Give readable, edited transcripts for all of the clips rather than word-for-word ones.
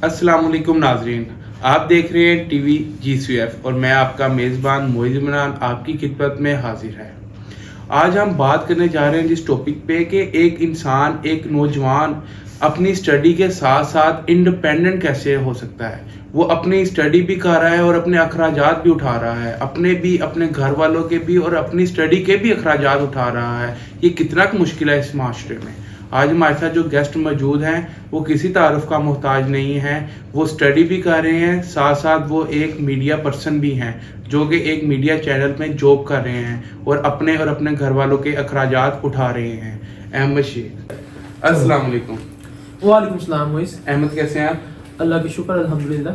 अस्सलाम वालेकुम नाजरीन, आप देख रहे हैं टीवी GCF और मैं आपका मेज़बान मोइज़ इमरान आपकी खिदमत में हाजिर है। आज हम बात करने जा रहे हैं जिस टॉपिक पे कि एक इंसान, एक नौजवान अपनी स्टडी के साथ साथ इंडिपेंडेंट कैसे हो सकता है। वो अपनी स्टडी भी कर रहा है और अपने अखराजात भी उठा रहा है, अपने भी, अपने घर वालों के भी और अपनी स्टडी के भी अखराजात उठा रहा है। ये कितना मुश्किल है इस माशरे में। आज हमारे साथ जो गेस्ट मौजूद हैं वो किसी तारुफ का मोहताज नहीं है। वो स्टडी भी कर रहे हैं, साथ साथ वो एक मीडिया पर्सन भी हैं जो कि एक मीडिया चैनल में जॉब कर रहे हैं और अपने घर वालों के अखराजात उठा रहे हैं। अहमद शेख, अस्सलाम वालेकुम। वालेकुम सलाम मोइस। अहमद कैसे हैं आप? अल्लाह का शुक्र अल्हम्दुलिल्लाह।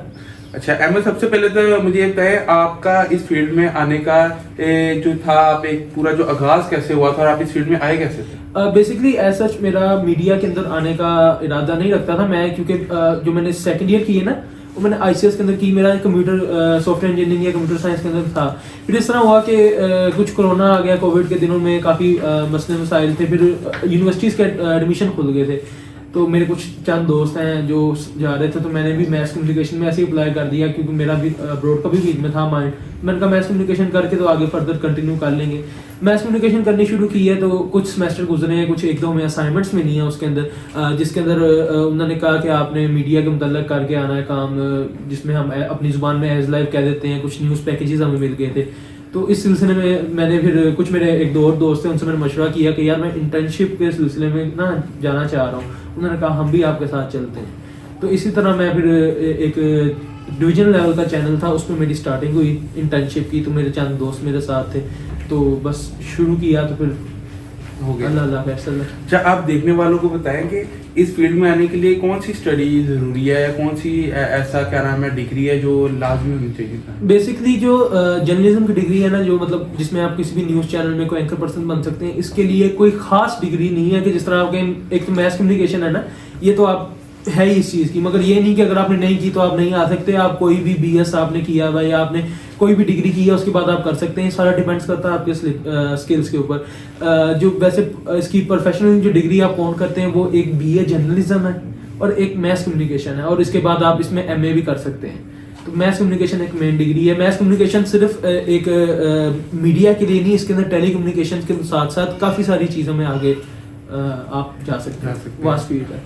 अच्छा अहमद, सबसे पहले तो मुझे ये बताएं आपका इस फील्ड में आने का जो था, आप एक पूरा जो आगाज़ कैसे हुआ था और आप इस फील्ड में आए कैसे थे? बेसिकली एज सच मेरा मीडिया के अंदर आने का इरादा नहीं रखता था मैं, क्योंकि जो मैंने सेकंड ईयर की है ना वो मैंने ICS के अंदर की। मेरा कंप्यूटर सॉफ्टवेयर इंजीनियरिंग या कंप्यूटर साइंस के अंदर था। फिर इस तरह हुआ कि कुछ कोरोना आ गया, कोविड के दिनों में काफ़ी मसले मसाइल थे। फिर यूनिवर्सिटीज़ के एडमिशन खुल गए थे, तो मेरे कुछ चंद दोस्त हैं जो जा रहे थे, तो मैंने भी मैथ्स कम्युनिकेशन में ऐसे ही अप्लाई कर दिया क्योंकि मेरा भी अब्रॉड का भी बीच में था माइंड। मैंने कहा मैथ्स कम्युनिकेशन करके तो आगे फर्दर कंटिन्यू कर लेंगे। मैथ्स कम्युनिकेशन करनी शुरू की है तो कुछ सेमेस्टर गुजरे हैं, कुछ एक दो में असाइनमेंट्स में नहीं है उसके अंदर, जिसके अंदर उन्होंने कहा कि आपने मीडिया के मुतल्लक करके आना है काम, जिसमें हम अपनी ज़ुबान में एज लाइव कह देते हैं। कुछ न्यूज़ पैकेजेस हमें मिल गए थे, तो इस सिलसिले में मैंने फिर कुछ मेरे एक दो और दोस्त थे, उनसे मैंने मशवरा किया कि यार मैं इंटर्नशिप के सिलसिले में ना जाना चाह रहा हूँ। उन्होंने कहा हम भी आपके साथ चलते हैं। तो इसी तरह मैं फिर एक डिवीजन लेवल का चैनल था, उसमें मेरी स्टार्टिंग हुई इंटर्नशिप की। तो मेरे चंद दोस्त मेरे साथ थे, तो बस शुरू किया तो फिर हो गया। अल्लाह फैसल। अच्छा, आप देखने वालों को बताएं कि इस फील्ड में आने के लिए कौन सी स्टडी ज़रूरी है या कौन सी ऐसा क्या नाम है डिग्री है जो लाजमी होनी चाहिए था? बेसिकली जो जर्नलिज्म की डिग्री है ना, जो मतलब जिसमें आप किसी भी न्यूज़ चैनल में कोई एंकर पर्सन बन सकते हैं, इसके लिए कोई खास डिग्री नहीं है कि जिस तरह आपके एक तो मैथ कम्युनिकेशन है ना, ये तो आप है ही इस चीज़ की, मगर ये नहीं कि अगर आपने नहीं की तो आप नहीं आ सकते। आप कोई भी BS आपने किया हुआ या आपने कोई भी डिग्री की है उसके बाद आप कर सकते हैं। सारा डिपेंड्स करता है आपके स्किल्स के ऊपर। जो वैसे इसकी प्रोफेशनल जो डिग्री आप काउंट करते हैं वो एक BA जर्नलिज्म है और एक मैथ्स कम्युनिकेशन है, और इसके बाद आप इसमें MA भी कर सकते हैं। तो मैथ्स कम्युनिकेशन एक मेन डिग्री है। मैथ्स कम्युनिकेशन सिर्फ एक मीडिया के लिए नहीं, इसके अंदर टेली कम्युनिकेशन के साथ साथ काफ़ी सारी चीज़ों में आगे आप जा सकते हैं। वास्ट फील्ड है।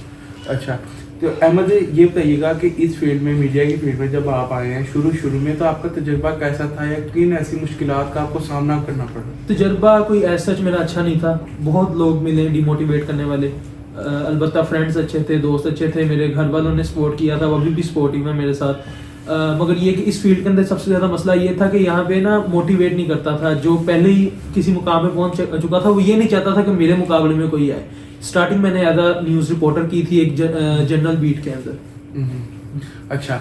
अच्छा, तो अहमद ये बताइएगा कि इस फील्ड में, मीडिया की फील्ड में जब आप आए हैं शुरू में, तो आपका तजुर्बा कैसा था या किन ऐसी मुश्किलात का आपको सामना करना पड़ा? तजुर्बा कोई ऐसा सच मेरा अच्छा नहीं था। बहुत लोग मिले डिमोटिवेट करने वाले, अलबत्ता फ्रेंड्स अच्छे थे, दोस्त अच्छे थे, मेरे घर वालों ने सपोर्ट किया था, वो अभी भी सपोर्टिव है मेरे साथ। मगर ये कि इस फील्ड के अंदर सबसे ज़्यादा मसला ये था कि यहाँ पे ना मोटिवेट नहीं करता था। जो पहले ही किसी मुकाम पे पहुँच चुका था वो ये नहीं चाहता था कि मेरे मुकाबले में कोई आए। स्टार्टिंग मैंने एज अ न्यूज़ रिपोर्टर की थी एक जनरल बीट के अंदर। अच्छा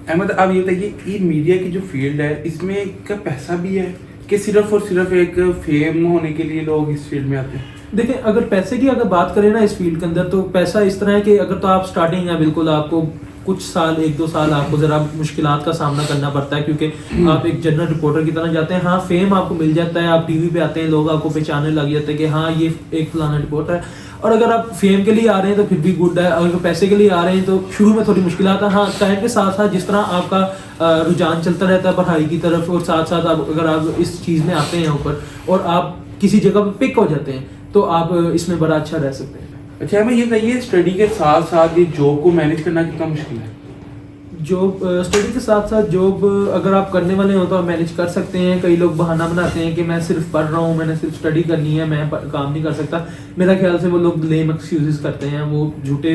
अहमद, आप ये बताइए ये मीडिया की जो फील्ड है इसमें का पैसा भी है कि सिर्फ और सिर्फ एक फेम होने के लिए लोग इस फील्ड में आते हैं? देखिए, अगर पैसे की अगर बात करें ना इस फील्ड के अंदर, तो पैसा इस तरह है कि अगर तो आप स्टार्टिंग है बिल्कुल, आपको कुछ साल, एक दो साल आपको ज़रा मुश्किलात का सामना करना पड़ता है क्योंकि आप एक जनरल रिपोर्टर की तरह जाते हैं। हाँ, फेम आपको मिल जाता है, आप टीवी पे आते हैं, लोग आपको पहचानने लग जाते हैं कि हाँ ये एक फलाना रिपोर्टर है। और अगर आप फेम के लिए आ रहे हैं तो फिर भी गुड है, अगर पैसे के लिए आ रहे हैं तो शुरू में थोड़ी मुश्किलात है। हाँ, टाइम के साथ साथ जिस तरह आपका रुझान चलता रहता है पढ़ाई की तरफ, और साथ साथ आप अगर आप इस चीज़ में आते हैं ऊपर और आप किसी जगह पर पिक हो जाते हैं तो आप इसमें बड़ा अच्छा रह सकते हैं। अच्छा, हमें ये बताइए स्टडी के साथ साथ ये जॉब को मैनेज करना कितना मुश्किल है? जॉब, स्टडी के साथ साथ जॉब अगर आप करने वाले हो तो आप मैनेज कर सकते हैं। कई लोग बहाना बनाते हैं कि मैं सिर्फ पढ़ रहा हूँ, मैंने सिर्फ स्टडी करनी है, मैं काम नहीं कर सकता। मेरा ख्याल से वो लोग लेम एक्सक्यूजेस करते हैं, वो झूठे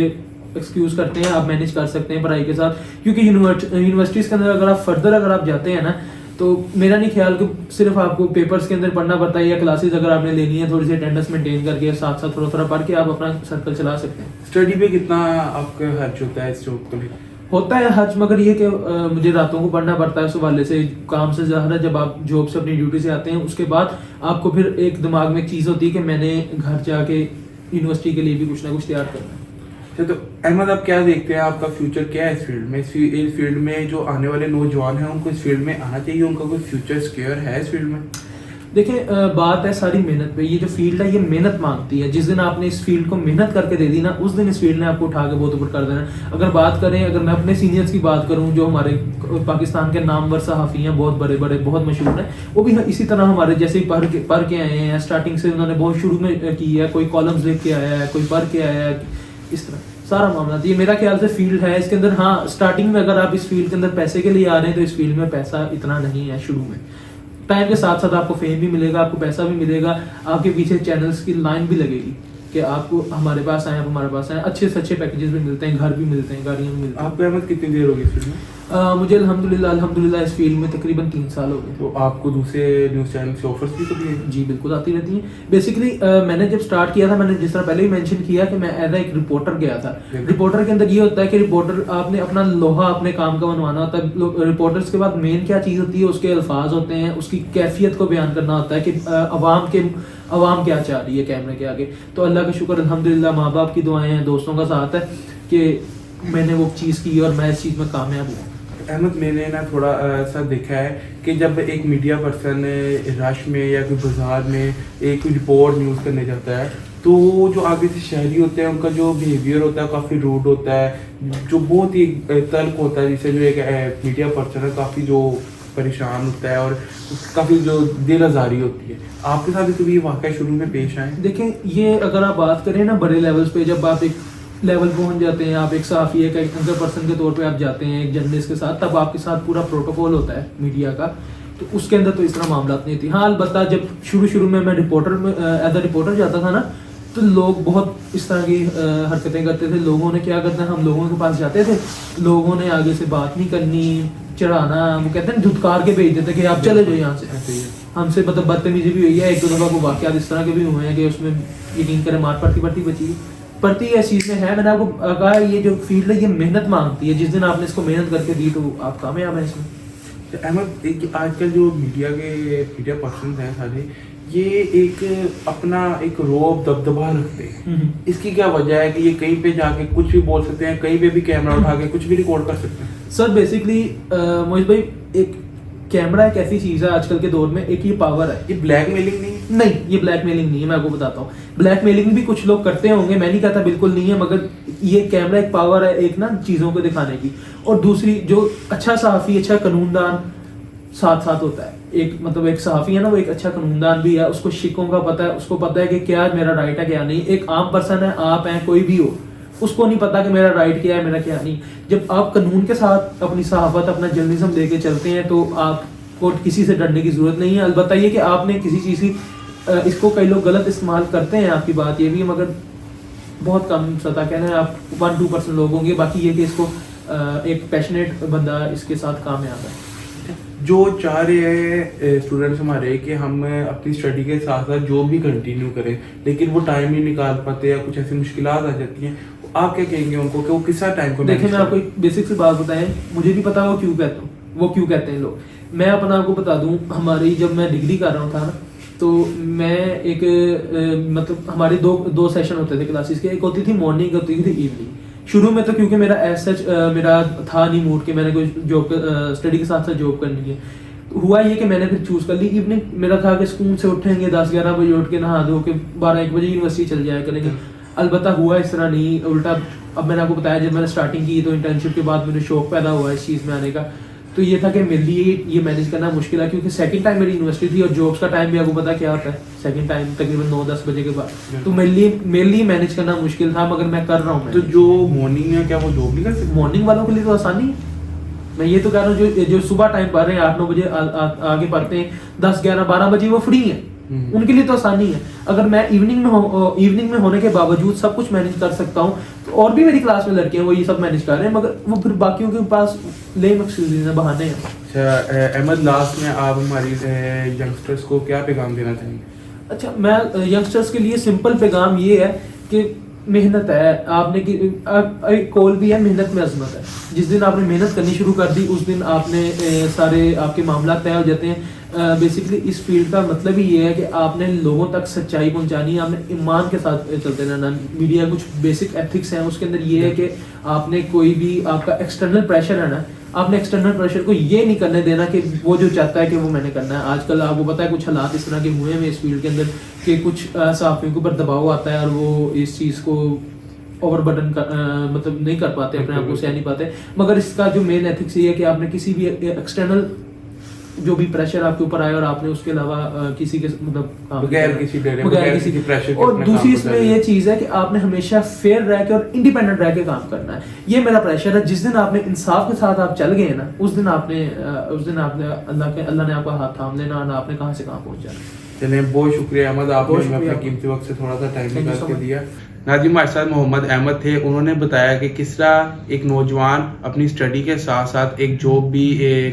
एक्सक्यूज करते हैं। आप मैनेज कर सकते हैं पढ़ाई के साथ, क्योंकि यूनिवर्सिटीज़ के अंदर अगर आप फर्दर अगर आप जाते हैं ना, तो मेरा नहीं ख्याल कि सिर्फ आपको पेपर्स के अंदर पढ़ना पड़ता है, या क्लासेस अगर आपने लेनी है थोड़ी सी अटेंडेंस मेंटेन करके साथ साथ थोड़ा थोड़ा पढ़ के आप अपना सर्कल चला सकते हैं। स्टडी पे कितना आपका खर्च होता है इस जॉब को लेकर? होता है हज, मगर ये कि मुझे रातों को पढ़ना पड़ता है उस हवाले से, काम से ज़्यादा जब आप जॉब से अपनी ड्यूटी से आते हैं उसके बाद आपको फिर एक दिमाग में एक चीज़ होती है कि मैंने घर जाके यूनिवर्सिटी के लिए भी कुछ ना कुछ तैयार करना है। तो अहमद, आप क्या देखते हैं, आपका फ्यूचर क्या है इस फील्ड में? इस फील्ड में जो आने वाले नौजवान हैं उनको इस फील्ड में आना चाहिए, उनका कोई फ्यूचर सिक्योर है इस फील्ड में? देखिए बात है सारी मेहनत पे। ये जो फील्ड है ये मेहनत मांगती है। जिस दिन आपने इस फील्ड को मेहनत करके दे दी ना, उस दिन इस फील्ड ने आपको उठा के बहुत ऊपर कर देना। अगर बात करें, अगर मैं अपने सीनियर्स की बात करूं जो हमारे पाकिस्तान के नामवर सहाफ़ी हैं, बहुत बड़े बड़े, बहुत मशहूर हैं, वो भी इसी तरह हमारे जैसे ही पढ़ के आए हैं। स्टार्टिंग से उन्होंने बहुत शुरू में की है, कोई कॉलम्स लिख के आया है, कोई पढ़ के आया है, इस तरह सारा मामला। तो ये मेरा ख्याल से फील्ड है इसके अंदर। हाँ, स्टार्टिंग में अगर आप इस फील्ड के अंदर पैसे के लिए आ रहे हैं तो इस फील्ड में पैसा इतना नहीं है शुरू में। टाइम के साथ साथ आपको फेम भी मिलेगा, आपको पैसा भी मिलेगा, आपके पीछे चैनल्स की लाइन भी लगेगी कि आपको हमारे पास आए, आप हमारे पास आए, अच्छे से अच्छे पैकेजेस भी मिलते हैं, घर भी मिलते हैं, गाड़ियाँ भी मिलती हैं। आपको अहमद कितनी देर होगी इस फील्ड में? मुझे अल्हम्दुलिल्लाह इस फील्ड में तकरीबन 3 साल हो गए। तो आपको दूसरे न्यूज़ चैनल से ऑफर्स भी कभी है? जी बिल्कुल आती रहती हैं। बेसिकली मैंने जब स्टार्ट किया था, मैंने जिस तरह पहले ही मेंशन किया कि मैं एज एक रिपोर्टर गया था। रिपोर्टर के अंदर ये होता है कि रिपोर्टर आपने अपना लोहा अपने काम का बनवाना होता है। रिपोर्टर्स के बाद मेन क्या चीज़ होती है, उसके अल्फाज होते हैं, उसकी कैफियत को बयान करना होता है कि अवाम क्या चाह रही है कैमरे के आगे। तो अल्लाह का शुक्र अल्हम्दुलिल्लाह, माँ बाप की दुआएं हैं, दोस्तों का साथ है कि मैंने वो चीज़ की और मैं इस चीज़ में कामयाब हुआ। अहमद, मैंने ना थोड़ा सा देखा है कि जब एक मीडिया पर्सन रश में या कोई बाजार में एक रिपोर्ट न्यूज़ करने जाता है, तो जो आगे से शहरी होते हैं उनका जो बिहेवियर होता है काफ़ी रूड होता है, जो बहुत ही तल्ख होता है, जिससे जो एक मीडिया पर्सन है काफ़ी जो परेशान होता है और काफ़ी जो दिल आज़ारी होती है। आपके साथ भी कभी ये वाक़या शुरू में पेश आए? देखें, ये अगर आप बात करें ना बड़े लेवल्स पे, जब आप एक लेवल पहुंच जाते हैं, आप एक सहाफ़ी, एक एंकर पर्सन के तौर पे आप जाते हैं एक जर्नलिस्ट के साथ, तब आपके साथ पूरा प्रोटोकॉल होता है मीडिया का। तो उसके अंदर तो इस तरह मामला नहीं थी। हाँ, अलबत्ता जब शुरू में मैं रिपोर्टर में एज अ रिपोर्टर जाता था ना, तो लोग बहुत इस तरह की हरकतें करते थे। लोगों ने क्या करना है, हम लोगों के पास जाते थे, लोगों ने आगे से बात नहीं करनी, चढ़ाना, वो कहते हैं धुतकार के भेज देते कि आप चले जाओ यहाँ से। हमसे मतलब बदतमीजी भी हुई है, एक दो दफ़ा को वाक़यात इस तरह के भी हुए हैं कि उसमें यकीन करें मार पड़ती पड़ती है। इस चीज़ में है, मैंने आपको कहा ये जो फील्ड है ये मेहनत मांगती है। जिस दिन आपने इसको मेहनत करके दी तो आप कामयाब हैं इसमें। तो अहमद, एक आजकल जो मीडिया पर्सन हैं सारे, ये एक अपना एक रौब दबदबा रखते हैं। इसकी क्या वजह है कि ये कहीं पे जाके कुछ भी बोल सकते हैं, कहीं पे भी कैमरा उठा के कुछ भी रिकॉर्ड कर सकते हैं? सर बेसिकली मोहित भाई, एक कैमरा एक ऐसी चीज़ है आजकल के दौर में, एक ये पावर है। ये ब्लैकमेलिंग नहीं है? नहीं, ये ब्लैकमेलिंग नहीं है, मैं आपको बताता हूँ। ब्लैकमेलिंग भी कुछ लोग करते होंगे, मैं नहीं कहता बिल्कुल नहीं है, मगर ये कैमरा एक पावर है, एक ना चीज़ों को दिखाने की। और दूसरी, जो अच्छा सहाफ़ी, अच्छा कानूनदान साथ साथ होता है। एक मतलब एक सहाफ़ी है ना, वो एक अच्छा कानूनदान भी है, उसको शिकों का पता है, उसको पता है कि क्या मेरा राइट है क्या नहीं। एक आम पर्सन है, आप हैं, कोई भी हो, उसको नहीं पता कि मेरा राइट क्या है, मेरा क्या नहीं। जब आप कानून के साथ अपनी सहाफत, अपना जर्नलिज्म लेके चलते हैं तो आपको किसी से डरने की ज़रूरत नहीं है। अलबत्ता ये कि आपने किसी चीज़ की इसको कई लोग गलत इस्तेमाल करते हैं, आपकी बात ये भी है, मगर बहुत कम सतह कहना है, आप 1-2% लोग होंगे। बाकी ये कि इसको एक पैशनेट बंदा इसके साथ कामयाब है। जो चाह रहे हैं स्टूडेंट्स हमारे कि हम अपनी स्टडी के साथ साथ जॉब भी कंटिन्यू करें, लेकिन वो टाइम नहीं निकाल पाते या कुछ ऐसी मुश्किलात आ जाती हैं, आप क्या कहेंगे उनको कि वो किस टाइम को? देखिए, मैं आपको एक बेसिक सी बात बताएं, मुझे भी पता है वो क्यों कहते हैं लोग। मैं अपना आपको बता दूं, हमारी जब मैं डिग्री कर रहा था ना, तो मैं एक मतलब हमारे दो सेशन होते थे क्लासेस के। एक होती थी मॉर्निंग, होती थी इवनिंग। शुरू में तो क्योंकि मेरा एज सच मेरा था नहीं मूड कि मैंने कोई जॉब स्टडी के साथ साथ जॉब करनी है, तो हुआ ये कि मैंने फिर चूज़ कर ली इवनिंग। मेरा था कि स्कूल से उठेंगे 10-11 बजे, उठ के नहा धो के 12-1 बजे यूनिवर्सिटी चल जाया करेंगे। अलबत्ता हुआ इस तरह नहीं, उल्टा। अब मैंने आपको बताया, जब मैंने स्टार्टिंग की तो इंटर्नशिप के बाद मुझे शौक पैदा हुआ इस चीज़ में आने का। तो ये था कि मेरे लिए ये मैनेज करना मुश्किल है, क्योंकि सेकंड टाइम मेरी यूनिवर्सिटी थी और जॉब्स का टाइम भी आपको पता क्या होता है, सेकंड टाइम तकरीबन 9-10 बजे के बाद। तो मेरे लिए मैनेज करना मुश्किल था, मगर मैं कर रहा हूँ। तो जो मॉर्निंग है, क्या वो जॉब नहीं कर सकते? मॉर्निंग वालों के लिए तो आसानी है। मैं ये तो कह रहा हूँ, जो सुबह टाइम पढ़ रहे हैं, 8-9 बजे आगे पढ़ते हैं, 10-11-12 बजे वो फ्री हैं, उनके लिए तो आसानी है। अगर मैं इवनिंग में होने के बावजूद सब कुछ मैनेज कर सकता हूँ, तो और भी मेरी क्लास में लड़के हैं वो ये सब मैनेज कर रहे हैं, मगर वो फिर बाकियों के पास लेम एक्सक्यूजेस हैं, बहाने हैं। अच्छा अहमद, लास्ट में आप हमारी यंगस्टर्स को क्या पैगाम देना चाहेंगे? अच्छा, मैं यंगस्टर्स के लिए सिंपल पैगाम ये है कि मेहनत है, आपने एक कॉल भी है, मेहनत में अजमत है। जिस दिन आपने मेहनत करनी शुरू कर दी, उस दिन आपने सारे आपके मामला तय हो जाते हैं। बेसिकली इस फील्ड का मतलब ही ये है कि आपने लोगों तक सच्चाई पहुंचानी है, आपने ईमान के साथ चलते रहना। मीडिया कुछ बेसिक एथिक्स हैं, उसके अंदर ये है कि आपने कोई भी आपका एक्सटर्नल प्रेशर है ना, आपने एक्सटर्नल प्रेशर को ये नहीं करने देना कि वो जो चाहता है कि वो मैंने करना है। आजकल आपको पता है कुछ हालात इस तरह के हुए हैं इस फील्ड के अंदर कि कुछ सहाफ़ियों के ऊपर दबाव आता है और वो इस चीज़ को ओवरबर्डन मतलब नहीं कर पाते, अपने आप को सह नहीं पाते। मगर इसका जो मेन एथिक्स ये है कि आपने किसी भी एक्सटर्नल जो भी प्रेशर आपके ऊपर आए और आपने उसके अलावा किसी के मतलब बगैर किसी डरे, बगैर किसी के प्रेशर के और अपना दूसरी काम इसमें करना है। ये चीज़ है कि आपने हमेशा फेयर रह के और इंडिपेंडेंट रह के काम करना है। ये मेरा प्रेशर है। जिस दिन आपने इंसाफ के साथ आप चल गए ना, उस दिन आपने अल्लाह ने आपका हाथ थाम लेना और आपने कहाँ से कहाँ पहुंच जाना। चलें, बहुत शुक्रिया अहमद, आपने बहुत हमें अपने शुक्रिया। कीमती वक्त से थोड़ा सा टाइम Thank you निकाल so के much. दिया। नाज़रीन, हमारे साथ मोहम्मद अहमद थे। उन्होंने बताया कि किस तरह एक नौजवान अपनी स्टडी के साथ साथ एक जॉब भी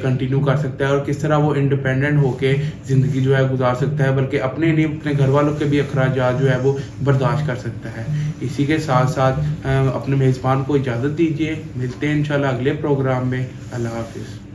कंटिन्यू कर सकता है और किस तरह वो इंडिपेंडेंट होके ज़िंदगी जो है गुजार सकता है, बल्कि अपने नहीं अपने घर वालों के भी अखराजात जो है वो बर्दाश्त कर सकता है। इसी के साथ साथ अपने मेज़बान को इजाज़त दीजिए। मिलते हैं इंशाल्लाह अगले प्रोग्राम में। अल्लाह हाफिज़।